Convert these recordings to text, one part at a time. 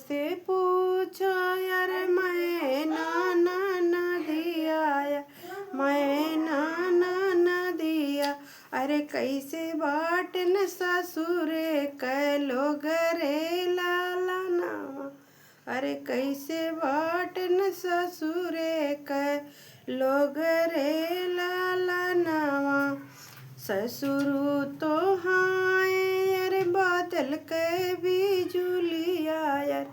से पूछो यार मैं ना दिया यार मैं ना दिया। अरे कैसे बाटन ससुरे कै लोग रे लाला नावा। अरे कैसे बाटन ससुरे कै लोग रे लाला नावा। ससुरु तो हाय यार बादल के बिजुलिया यार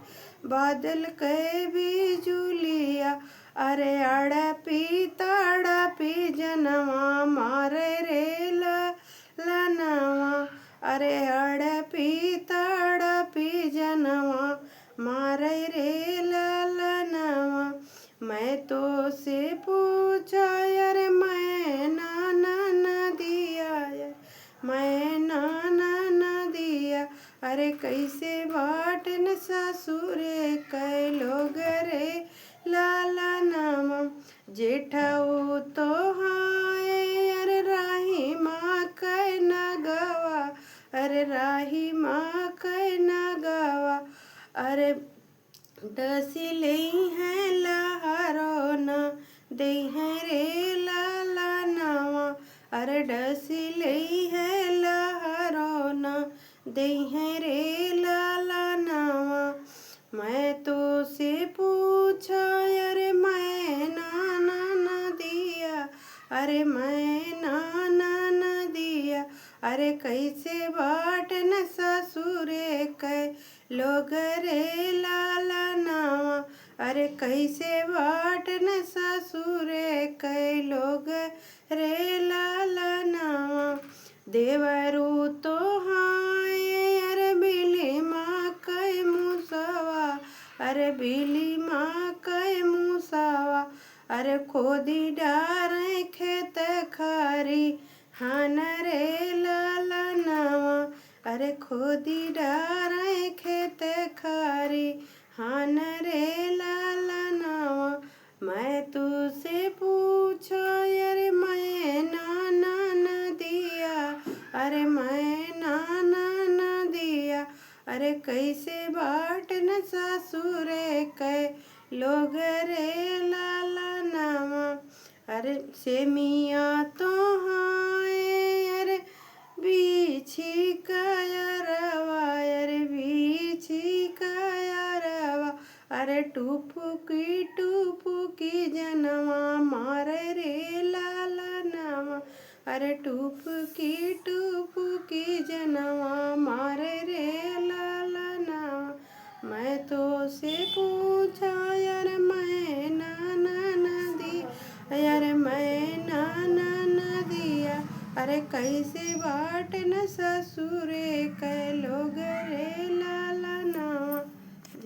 बादल के बिजुलिया। अरे अड़पी तड़पी जनवा मारे रे लनवा। अरे अड़पी तड़पी जनवा मारे रे लनवा। मैं तो से पूछा यार मैं ना दिया यार मैं ना दिया। अरे कैसे बाटन ससुरे कै लोग रे लाला नामा। जेठाऊ तो हाय अरे राही माँ कै नगवा। अरे राही माँ कै नगवा। अरे डसिले हैं लहरो न दे हैं रे लाला नावा। अरे डसिले हैं लहरो न दे हैं रे लाला नावा। मैं तो से पूछा अरे मैं ना दिया अरे मैं ना दिया। अरे कैसे बाटन ससुरे कै लोग रे लाला नावा। अरे कैसे बाटन ससुरे कै लोग रे लाला नावा। देवरू तो हाय अरे बिली माँ कै मुसवा। अरे बिली माँ कै मुसवा। अरे खोदी डारे खेत खारी हान रे लाला नावा। अरे खोदी डारे खेत खारी हान रे लाला नावा। मैं तुझसे पूछो अरे मैं ना दिया अरे मैं ना दिया। अरे कैसे बाटन ससुरे कै लोग रे लाला नावा। अरे सेमिया तो हाय अरे बीछी कायरवा अरे बीछी कायरवा। अरे टुपुकी जनवा मारे रे लाला नावा। अरे टुपुकी जनवा मारे रे लाला नावा। मैं तो से पूछा यार मैं ना दिया यार मैं ना दिया। अरे कैसे बाटन ससुरे कै लोग